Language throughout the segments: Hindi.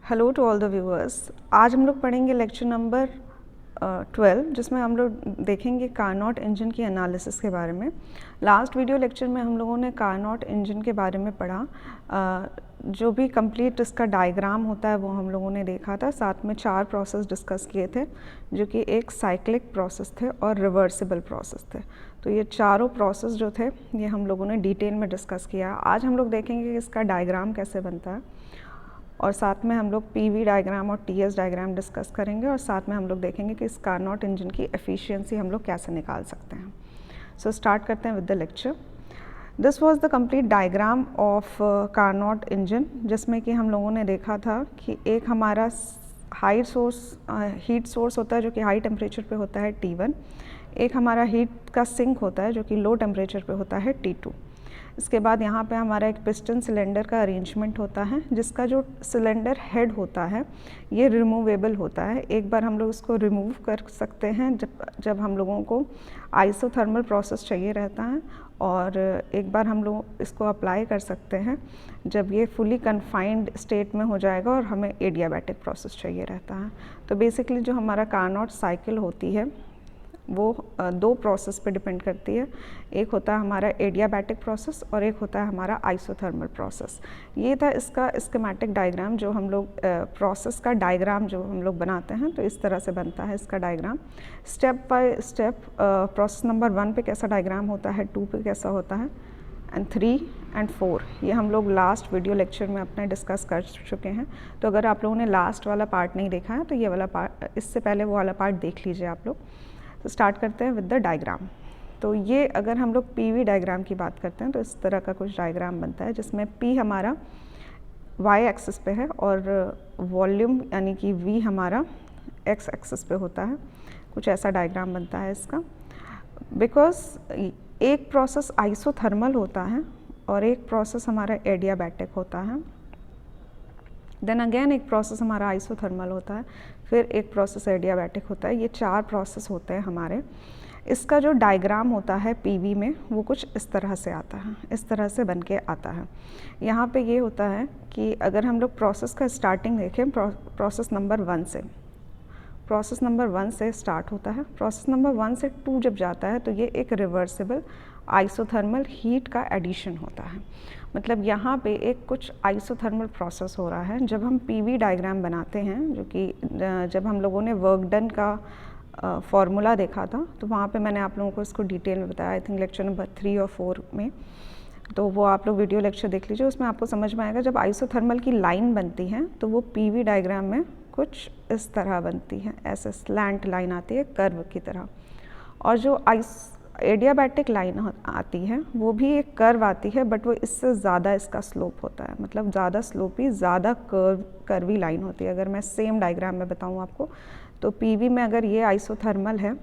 Hello to all the viewers. आज हम लोग पढ़ेंगे लेक्चर नंबर 12 जिसमें हम लोग देखेंगे कार्नोट इंजन की एनालिसिस के बारे में। लास्ट वीडियो लेक्चर में हम लोगों ने कार्नोट इंजन के बारे में पढ़ा। जो भी कंप्लीट इसका डायग्राम होता है वो हम लोगों ने देखा था। साथ में 4 प्रोसेस डिस्कस किए थे जो कि एक साइक्लिक प्रोसेस थे और रिवर्सिबल प्रोसेस थे। तो ये चारों प्रोसेस जो थे ये हम लोगों ने डिटेल में डिस्कस किया। आज हम लोग देखेंगे कि इसका डायग्राम कैसे बनता है और साथ में हम लोग पीवी डायग्राम और टीएस डायग्राम डिस्कस करेंगे और साथ में हम लोग देखेंगे कि इस कार्नोट इंजन की एफिशिएंसी हम लोग कैसे निकाल सकते हैं। सो स्टार्ट करते हैं with the lecture. This was the complete diagram of Carnot engine, जिसमें कि हम लोगों ने देखा था कि एक हमारा हीट सोर्स होता है जो कि हाई टेम्परेचर पे होता है T1, एक हमारा हीट का सिंक होता है जो कि लो टेम्परेचर पे होता है T2। इसके बाद यहाँ पे हमारा एक पिस्टन सिलेंडर का अरेंजमेंट होता है जिसका जो सिलेंडर हेड होता है ये रिमूवेबल होता है। एक बार हम लोग इसको रिमूव कर सकते हैं जब हम लोगों को आइसोथर्मल प्रोसेस चाहिए रहता है, और एक बार हम लोग इसको अप्लाई कर सकते हैं जब ये फुली कन्फाइंड स्टेट में हो जाएगा और हमें एडियाबैटिक प्रोसेस चाहिए रहता है। तो बेसिकली जो हमारा कार्नोट साइकिल होती है वो 2 प्रोसेस पे डिपेंड करती है। एक होता है हमारा एडियाबैटिक प्रोसेस और एक होता है हमारा आइसोथर्मल प्रोसेस। ये था इसका स्कीमेटिक डायग्राम। जो हम लोग प्रोसेस का डायग्राम जो हम लोग बनाते हैं तो इस तरह से बनता है इसका diagram. Step by step process number 1 पे कैसा डायग्राम होता है, 2 पे कैसा होता है, एंड 3 एंड 4 ये हम लोग लास्ट वीडियो लेक्चर में अपने डिस्कस कर चुके हैं। तो अगर आप लोगों ने लास्ट वाला पार्ट नहीं देखा है तो ये वाला पार्ट, इससे पहले वो वाला पार्ट देख लीजिए आप लोग। तो स्टार्ट करते हैं विद द डायग्राम। तो ये अगर हम लोग पीवी डायग्राम की बात करते हैं तो इस तरह का कुछ डायग्राम बनता है जिसमें पी हमारा वाई एक्सिस पे है और वॉल्यूम यानी कि वी हमारा एक्स एक्सिस पे होता है। कुछ ऐसा डायग्राम बनता है इसका। बिकॉज एक प्रोसेस आइसोथर्मल होता है और एक प्रोसेस हमारा एडियाबैटिक होता है, देन अगेन एक प्रोसेस हमारा आइसोथर्मल होता है, फिर एक प्रोसेस एडियाबैटिक होता है। ये 4 प्रोसेस होते हैं हमारे। इसका जो डायग्राम होता है पीवी में वो कुछ इस तरह से आता है, इस तरह से बन के आता है। यहाँ पे ये होता है कि अगर हम लोग प्रोसेस का स्टार्टिंग देखें, प्रोसेस नंबर 1 से, प्रोसेस नंबर 1 से स्टार्ट होता है। प्रोसेस नंबर 1 से 2 जब जाता है तो ये एक रिवर्सिबल आइसोथर्मल हीट का एडिशन होता है। मतलब यहाँ पे एक कुछ आइसोथर्मल प्रोसेस हो रहा है। जब हम पीवी डायग्राम बनाते हैं, जो कि जब हम लोगों ने वर्क डन का फॉर्मूला देखा था तो वहाँ पे मैंने आप लोगों को इसको डिटेल में बताया, आई थिंक लेक्चर नंबर 3 और 4 में। तो वो आप लोग वीडियो लेक्चर देख लीजिए, उसमें आपको समझ में आएगा। जब आइसोथर्मल की लाइन बनती है तो वो पीवी डायग्राम में कुछ इस तरह बनती है, ऐसे स्लैंट लाइन आती है कर्व की तरह। और जो एडियाबैटिक लाइन आती है वो भी एक कर्व आती है, बट वो इससे ज़्यादा इसका स्लोप होता है, मतलब ज़्यादा स्लोपी, ज़्यादा कर्वी लाइन होती है। अगर मैं सेम डायग्राम में बताऊँ आपको तो पीवी में अगर ये आइसोथर्मल है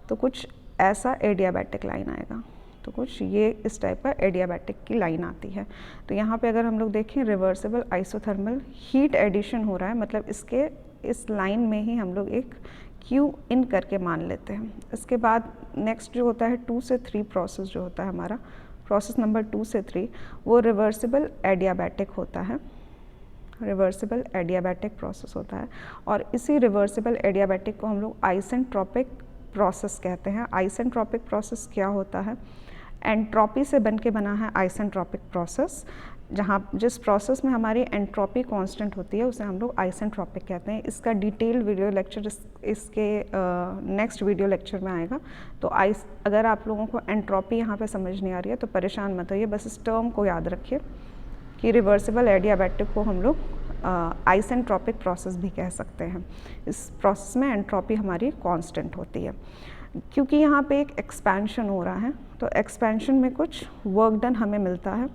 तो कुछ ऐसा एडियाबैटिक लाइन आएगा, तो कुछ ये इस टाइप का एडियाबैटिक की लाइन आती है। तो यहाँ पे अगर हम लोग देखें रिवर्सिबल आइसोथर्मल हीट एडिशन हो रहा है, मतलब इसके इस लाइन में ही हम लोग एक क्यू इन करके मान लेते हैं। इसके बाद नेक्स्ट जो होता है 2 से 3 प्रोसेस जो होता है हमारा, प्रोसेस नंबर 2 से 3 वो रिवर्सिबल एडियाबैटिक होता है। रिवर्सिबल एडियाबैटिक प्रोसेस होता है और इसी रिवर्सिबल एडियाबैटिक को हम लोग आइसेंट्रोपिक प्रोसेस कहते हैं। आइसेंट्रोपिक प्रोसेस क्या होता है? एंट्रोपी से बन के बना है आइसेंट्रोपिक प्रोसेस। जिस प्रोसेस में हमारी एंट्रोपी कांस्टेंट होती है उसे हम लोग आइसेंट्रोपिक कहते हैं। इसका डिटेल वीडियो लेक्चर इसके नेक्स्ट वीडियो लेक्चर में आएगा। तो अगर आप लोगों को एंट्रोपी यहाँ पे समझ नहीं आ रही है तो परेशान मत होइए, बस इस टर्म को याद रखिए कि रिवर्सिबल एडियाबैटिक को हम लोग आइसेंट्रोपिक प्रोसेस भी कह सकते हैं। इस प्रोसेस में एंट्रोपी हमारी कांस्टेंट होती है। क्योंकि यहाँ पे एक एक्सपेंशन हो रहा है तो एक्सपेंशन में कुछ वर्क डन हमें मिलता है,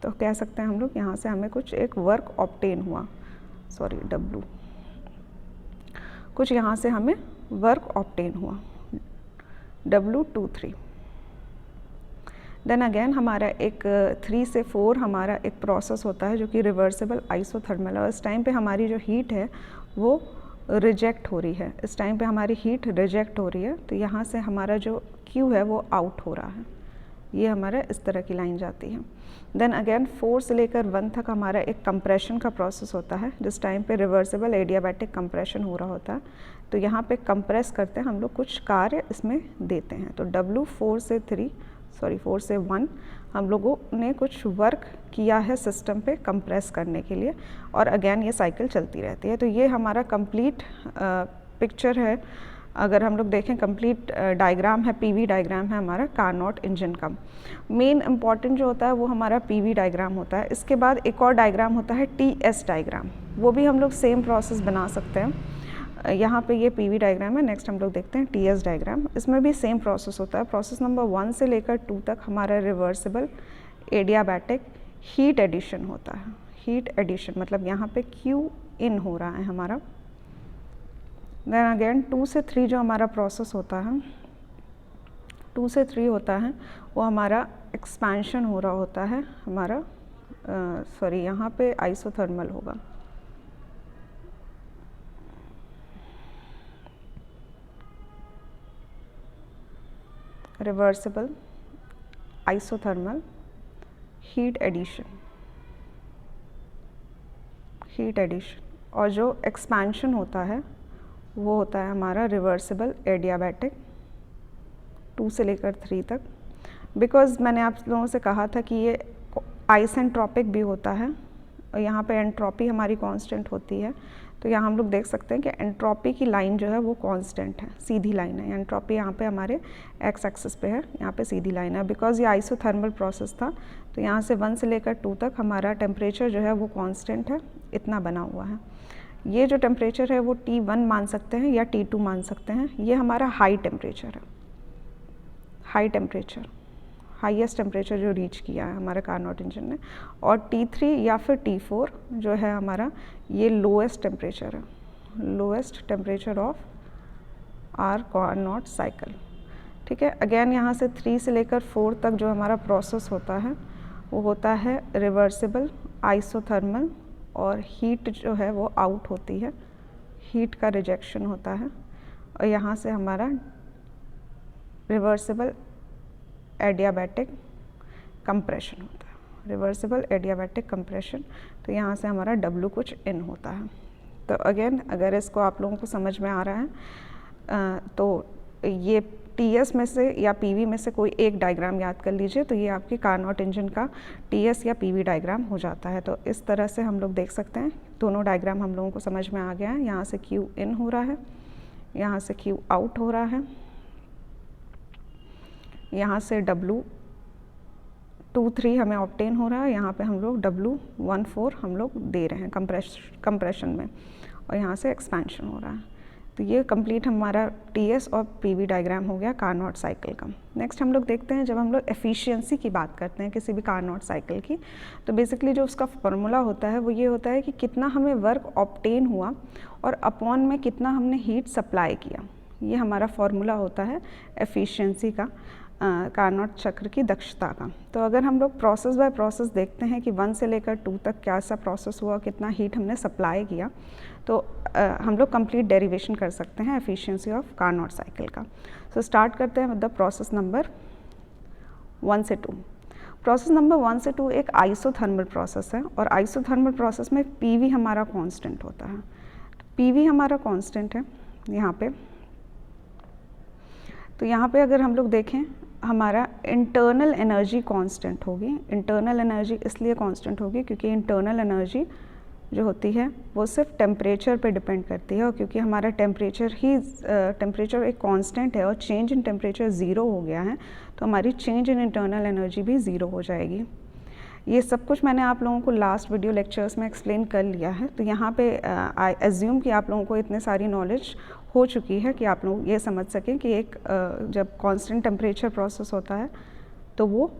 तो कह सकते हैं हम लोग यहाँ से हमें कुछ एक वर्क ऑब्टेन हुआ, सॉरी W, कुछ यहाँ से हमें वर्क ऑब्टेन हुआ W23। देन अगेन हमारा एक 3 से 4 हमारा एक प्रोसेस होता है जो कि रिवर्सिबल आइसोथर्मल है। और इस टाइम पे हमारी जो हीट है वो रिजेक्ट हो रही है, इस टाइम पे हमारी हीट रिजेक्ट हो रही है। तो यहाँ से हमारा जो Q है वो आउट हो रहा है, ये हमारा इस तरह की लाइन जाती है। देन अगेन 4 से लेकर 1 तक हमारा एक कंप्रेशन का प्रोसेस होता है, जिस टाइम पे रिवर्सिबल एडियाबैटिक कंप्रेशन हो रहा होता है। तो यहाँ पे कंप्रेस करते हैं हम लोग, कुछ कार्य इसमें देते हैं। तो फोर से 1 हम लोगों ने कुछ वर्क किया है सिस्टम पे कंप्रेस करने के लिए, और अगेन ये साइकिल चलती रहती है। तो ये हमारा कंप्लीट पिक्चर है। अगर हम लोग देखें कंप्लीट डायग्राम है, पीवी डायग्राम है हमारा कार्नोट इंजन का। मेन इम्पॉर्टेंट जो होता है वो हमारा पीवी डायग्राम होता है। इसके बाद एक और डायग्राम होता है टीएस डायग्राम, वो भी हम लोग सेम प्रोसेस बना सकते हैं। यहाँ पे ये पीवी डायग्राम है। नेक्स्ट हम लोग देखते हैं टीएस डायग्राम। इसमें भी सेम प्रोसेस होता है। प्रोसेस नंबर 1 से लेकर 2 तक हमारा रिवर्सिबल एडियाबैटिक हीट एडिशन होता है। हीट एडिशन मतलब यहाँ पे क्यू इन हो रहा है हमारा। देन अगेन 2 से 3 जो हमारा प्रोसेस होता है, 2 से 3 होता है, वो हमारा एक्सपेंशन हो रहा होता है हमारा, यहाँ पे आइसोथर्मल होगा। रिवर्सिबल आइसोथर्मल हीट एडिशन, और जो एक्सपेंशन होता है वो होता है हमारा रिवर्सिबल एडियाबैटिक 2 से लेकर 3 तक। बिकॉज़ मैंने आप लोगों से कहा था कि ये आइसेंट्रोपिक भी होता है, और यहाँ पे एंट्रोपी हमारी कांस्टेंट होती है। तो यहाँ हम लोग देख सकते हैं कि एंट्रोपी की लाइन जो है वो कांस्टेंट है, सीधी लाइन है। एंट्रोपी यहाँ पे हमारे एक्स एक्सिस पे है, यहाँ पे सीधी लाइन है। बिकॉज़ ये आइसोथर्मल प्रोसेस था, तो यहाँ से 1 से लेकर 2 तक हमारा टेम्परेचर जो है वो कांस्टेंट है, इतना बना हुआ है। ये जो टेम्परेचर है वो T1 मान सकते हैं या T2 मान सकते हैं। ये हमारा हाई टेम्परेचर है, हाईएस्ट टेम्परेचर जो रीच किया है हमारे कार्नोट इंजन ने। और T3 या फिर T4 जो है हमारा, ये लोएस्ट टेम्परेचर है, lowest temperature of our Carnot cycle. ठीक है। अगेन यहाँ से 3 से लेकर 4 तक जो हमारा प्रोसेस होता है वो होता है रिवर्सिबल आइसोथर्मल, और हीट जो है वो आउट होती है, हीट का रिजेक्शन होता है। और यहाँ से हमारा रिवर्सिबल एडियाबैटिक कंप्रेशन होता है, रिवर्सिबल एडियाबैटिक कंप्रेशन। तो यहाँ से हमारा W कुछ इन होता है। तो अगेन अगर इसको आप लोगों को समझ में आ रहा है तो ये टीएस में से या पीवी में से कोई एक डायग्राम याद कर लीजिए, तो ये आपकी कार्नोट इंजन का टीएस या पीवी डायग्राम हो जाता है। तो इस तरह से हम लोग देख सकते हैं, दोनों डायग्राम हम लोगों को समझ में आ गया है। यहाँ से क्यू इन हो रहा है, यहाँ से क्यू आउट हो रहा है, यहाँ से W23 हमें ऑब्टेन हो रहा है, यहाँ पे हम लोग W14 हम लोग दे रहे हैं कंप्रेशन में, और यहाँ से एक्सपेंशन हो रहा है। तो ये कंप्लीट हमारा टीएस और पीवी डायग्राम हो गया कार्नोट साइकिल का। नेक्स्ट हम लोग देखते हैं, जब हम लोग एफिशिएंसी की बात करते हैं किसी भी कार्नोट साइकिल की, तो बेसिकली जो उसका फॉर्मूला होता है वो ये होता है कि कितना हमें वर्क ऑब्टेन हुआ और अपॉन में कितना हमने हीट सप्लाई किया। ये हमारा फॉर्मूला होता है एफिशिएंसी का, कार्नोट चक्र की दक्षता का। तो अगर हम लोग प्रोसेस बाय प्रोसेस देखते हैं कि 1 से लेकर 2 तक क्या सा प्रोसेस हुआ, कितना हीट हमने सप्लाई किया, तो हम लोग कंप्लीट डेरिवेशन कर सकते हैं एफिशिएंसी ऑफ कार्नोट साइकिल का। सो स्टार्ट करते हैं विद द प्रोसेस नंबर 1 से 2। प्रोसेस नंबर 1 से 2 एक आइसोथर्मल प्रोसेस है, और आइसोथर्मल प्रोसेस में पीवी हमारा कांस्टेंट होता है। पीवी हमारा कांस्टेंट है यहाँ पे। तो यहाँ पे अगर हम लोग देखें, हमारा इंटरनल एनर्जी कांस्टेंट होगी। इंटरनल एनर्जी इसलिए कांस्टेंट होगी क्योंकि इंटरनल एनर्जी जो होती है वो सिर्फ टेम्परेचर पे डिपेंड करती है, और क्योंकि हमारा टेम्परेचर एक कांस्टेंट है और चेंज इन टेम्परेचर 0 हो गया है, तो हमारी चेंज इन इंटरनल एनर्जी भी 0 हो जाएगी। ये सब कुछ मैंने आप लोगों को लास्ट वीडियो लेक्चर्स में एक्सप्लेन कर लिया है। तो यहाँ पे आई एज्यूम कि आप लोगों को इतने सारी नॉलेज हो चुकी है कि आप लोग ये समझ सकें कि एक जब कांस्टेंट टेम्परेचर प्रोसेस होता है तो वो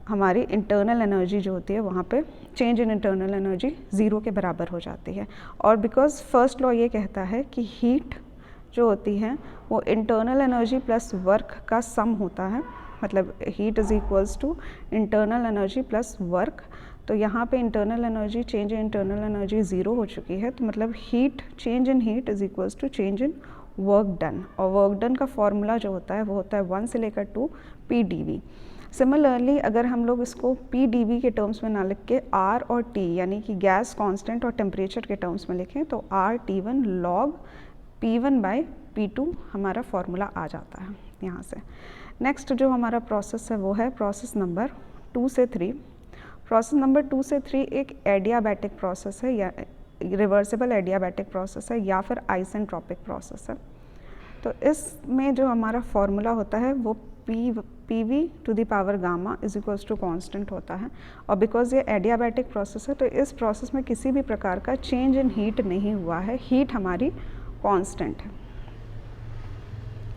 हमारी इंटरनल एनर्जी जो होती है वहाँ पे चेंज इन इंटरनल एनर्जी 0 के बराबर हो जाती है। और बिकॉज फर्स्ट लॉ ये कहता है कि हीट जो होती है वो इंटरनल एनर्जी प्लस वर्क का सम होता है, मतलब heat is equals to internal energy plus work. तो यहाँ पे internal energy change in internal energy 0 हो चुकी है, तो मतलब heat change in heat is equals to change in work done. और वर्क डन का फॉर्मूला जो होता है वो होता है 1 से लेकर 2 PdV। सिमिलरली अगर हम लोग इसको PdV के टर्म्स में ना लिख के R और T यानी कि गैस कांस्टेंट और टेम्परेचर के टर्म्स में लिखें तो RT1 log P1/P2 हमारा फॉर्मूला आ जाता है यहाँ से। नेक्स्ट जो हमारा प्रोसेस है वो है प्रोसेस नंबर 2 से 3। प्रोसेस नंबर 2 से 3 एक एडियाबैटिक प्रोसेस है या रिवर्सिबल एडियाबैटिक प्रोसेस है या फिर आइसेंट्रोपिक प्रोसेस है। तो इसमें जो हमारा फॉर्मूला होता है वो PV to the power gamma is equals to constant होता है। और बिकॉज ये एडियाबैटिक प्रोसेस है तो इस प्रोसेस में किसी भी प्रकार का चेंज इन हीट नहीं हुआ है, हीट हमारी कांस्टेंट है,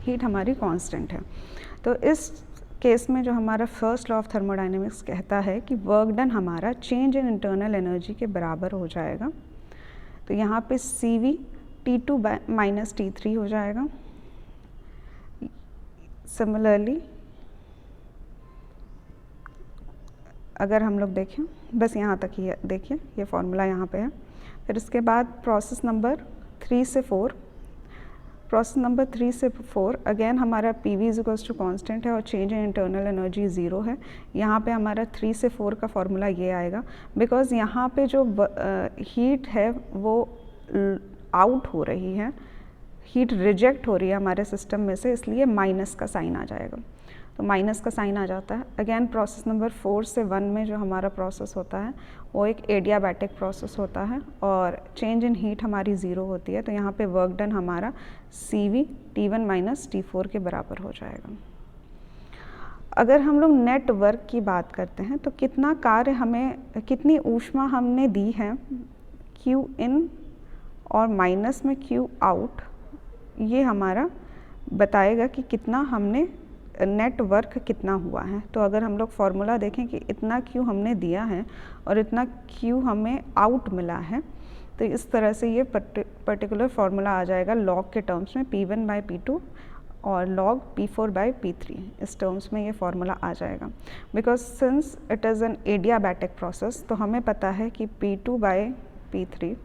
हीट हमारी कांस्टेंट है। तो इस केस में जो हमारा फर्स्ट लॉ ऑफ थर्मोडायनेमिक्स कहता है कि वर्क डन हमारा चेंज इन इंटरनल एनर्जी के बराबर हो जाएगा। तो यहाँ पे CV T2 माइनस T3 हो जाएगा। सिमिलरली अगर हम लोग देखें, बस यहाँ तक ही देखिए, ये फॉर्मूला यहाँ पे है। फिर इसके बाद प्रोसेस नंबर 3 से 4, प्रोसेस नंबर 3 से 4 अगेन हमारा PV is equals to constant है और चेंज इन इंटरनल एनर्जी 0 है। यहाँ पे हमारा 3 से 4 का फॉर्मूला ये आएगा बिकॉज यहाँ पे जो हीट है वो आउट हो रही है, हीट रिजेक्ट हो रही है हमारे सिस्टम में से, इसलिए माइनस का साइन आ जाएगा। तो माइनस का साइन आ जाता है। अगेन प्रोसेस नंबर 4 से 1 में जो हमारा प्रोसेस होता है वो एक एडियाबैटिक प्रोसेस होता है और चेंज इन हीट हमारी 0 होती है। तो यहाँ पे वर्क डन हमारा CV T1 माइनस T4 के बराबर हो जाएगा। अगर हम लोग नेट वर्क की बात करते हैं तो कितना कार्य हमें, कितनी ऊष्मा हमने दी है, Q इन और माइनस में Q आउट, ये हमारा बताएगा कि कितना हमने नेट वर्क कितना हुआ है। तो अगर हम लोग फार्मूला देखें कि इतना Q हमने दिया है और इतना Q हमें आउट मिला है, तो इस तरह से ये पर्टिकुलर फार्मूला आ जाएगा लॉग के टर्म्स में P1/P2 और लॉग P4/P3, इस टर्म्स में ये फार्मूला आ जाएगा। Because since it is an adiabatic process तो हमें पता है कि P2/P3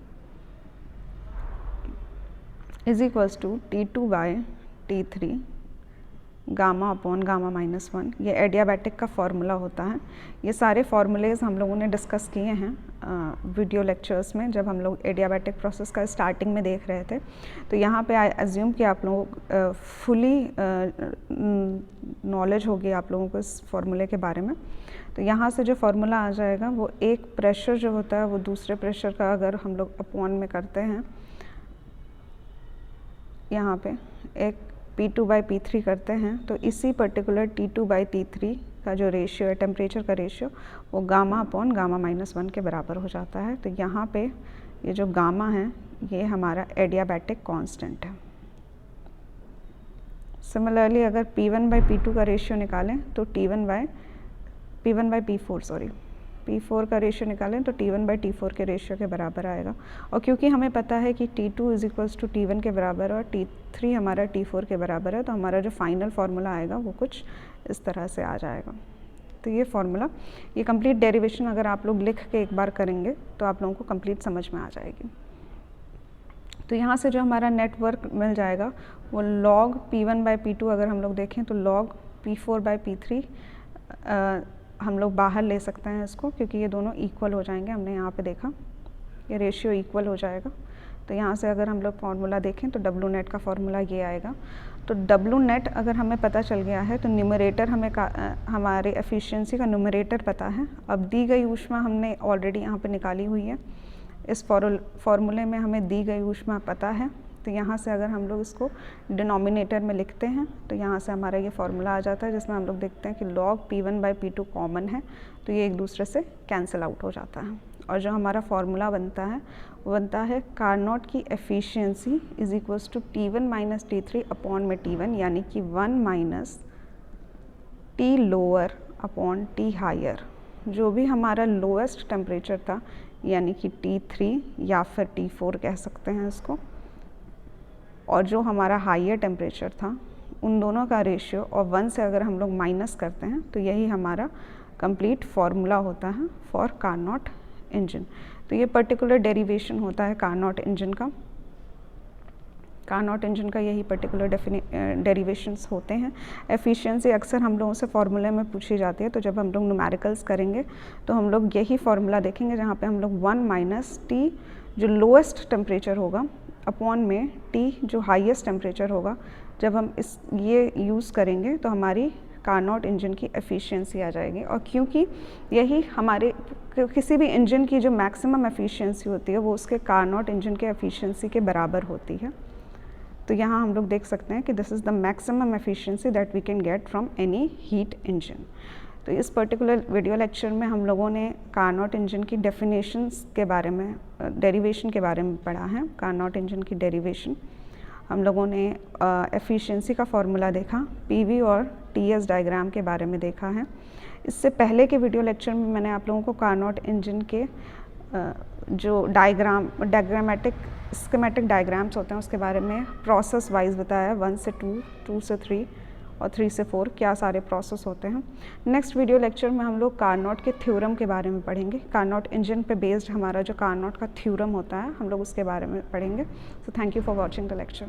is equals to T2/T3 gamma upon gamma minus 1, ये एडियाबैटिक का फॉर्मूला होता है। ये सारे फार्मूलेज हम लोगों ने डिस्कस किए हैं वीडियो लेक्चर्स में, जब हम लोग एडियाबैटिक प्रोसेस का स्टार्टिंग में देख रहे थे। तो यहाँ पे आई अज्यूम कि आप लोग फुली नॉलेज होगी आप लोगों को इस फार्मूले के बारे में। तो यहाँ से जो फार्मूला आ जाएगा वो एक प्रेशर जो होता है वो दूसरे प्रेशर का अगर हम लोग अपॉन में करते हैं, यहाँ पे एक P2/P3 करते हैं तो इसी पर्टिकुलर T2/T3 का जो रेशियो है, टेम्परेचर का रेशियो, वो गामा अपॉन गामा माइनस 1 के बराबर हो जाता है। तो यहाँ पे ये जो गामा है ये हमारा एडियाबैटिक कांस्टेंट है। सिमिलरली अगर P1/P2 का रेशियो निकालें तो P4 का रेशियो निकालें तो T1/T4 के रेशियो के बराबर आएगा। और क्योंकि हमें पता है कि T2 is equals to T1 के बराबर और T3 हमारा T4 के बराबर है, तो हमारा जो फाइनल फार्मूला आएगा वो कुछ इस तरह से आ जाएगा। तो ये फार्मूला, ये कंप्लीट डेरिवेशन अगर आप लोग लिख के एक बार करेंगे तो आप लोगों को कंप्लीट समझ में आ जाएगी। तो यहाँ से जो हमारा नेटवर्क मिल जाएगा वो लॉग P1/P2 अगर हम लोग देखें तो लॉग P4/P3 हम लोग बाहर ले सकते हैं इसको, क्योंकि ये दोनों इक्वल हो जाएंगे। हमने यहाँ पे देखा ये रेशियो इक्वल हो जाएगा। तो यहाँ से अगर हम लोग फार्मूला देखें तो डब्लू नेट का फार्मूला ये आएगा। तो डब्लू नेट अगर हमें पता चल गया है तो न्यूमरेटर हमें हमारे एफिशिएंसी का न्यूमरेटर पता है। अब दी गई ऊष्मा हमने ऑलरेडी यहाँ पे निकाली हुई है, इस फार्मूले में हमें दी गई ऊष्मा पता है। तो यहाँ से अगर हम लोग इसको डिनोमिनेटर में लिखते हैं तो यहाँ से हमारा ये फार्मूला आ जाता है, जिसमें हम लोग देखते हैं कि लॉग P1/P2 कॉमन है तो ये एक दूसरे से कैंसिल आउट हो जाता है। और जो हमारा फार्मूला बनता है वो बनता है कार्नोट की efficiency is equals to T1 minus T3 upon में T1, यानी कि 1 minus T lower upon T higher. जो भी हमारा लोएस्ट टेम्परेचर था यानी कि T3 या फिर T4 कह सकते हैं इसको, और जो हमारा हायर टेम्परेचर था, उन दोनों का रेशियो और 1 से अगर हम लोग माइनस करते हैं तो यही हमारा कंप्लीट फार्मूला होता है फॉर कार्नोट इंजन। तो ये पर्टिकुलर डेरिवेशन होता है कार्नोट इंजन का। कार्नोट इंजन का यही पर्टिकुलर डेरिवेशंस होते हैं। एफिशिएंसी अक्सर हम लोगों से फार्मूले में पूछी जाती है, तो जब हम लोग न्यूमेरिकल्स करेंगे तो हम लोग यही फार्मूला देखेंगे जहाँ पे हम लोग 1 माइनस टी जो लोएस्ट टेम्परेचर होगा अपॉन में टी जो हाईएस्ट टेम्परेचर होगा, जब हम ये यूज़ करेंगे तो हमारी कार्नोट इंजन की एफिशिएंसी आ जाएगी। और क्योंकि यही हमारे किसी भी इंजन की जो मैक्सिमम एफिशिएंसी होती है वो उसके कार्नोट इंजन के एफिशिएंसी के बराबर होती है। तो यहाँ हम लोग देख सकते हैं कि this is the maximum efficiency that we can get from any heat engine. तो इस पर्टिकुलर वीडियो लेक्चर में हम लोगों ने कार्नोट इंजन की डेफिनेशंस के बारे में, डेरिवेशन के बारे में पढ़ा है। कार्नोट इंजन की डेरिवेशन हम लोगों ने एफिशिएंसी का फार्मूला देखा, पीवी और टीएस डायग्राम के बारे में देखा है। इससे पहले के वीडियो लेक्चर में मैंने आप लोगों को कार्नोट इंजन के जो डायग्रामेटिक स्कीमेटिक डायग्राम्स होते हैं उसके बारे में प्रोसेस वाइज बताया, 1 से 2, 2 से 3 और 3 से 4 क्या सारे प्रोसेस होते हैं। नेक्स्ट वीडियो लेक्चर में हम लोग कार्नोट के थ्योरम के बारे में पढ़ेंगे। कार्नोट इंजन पे बेस्ड हमारा जो कार्नोट का थ्योरम होता है हम लोग उसके बारे में पढ़ेंगे। So thank you for watching the lecture.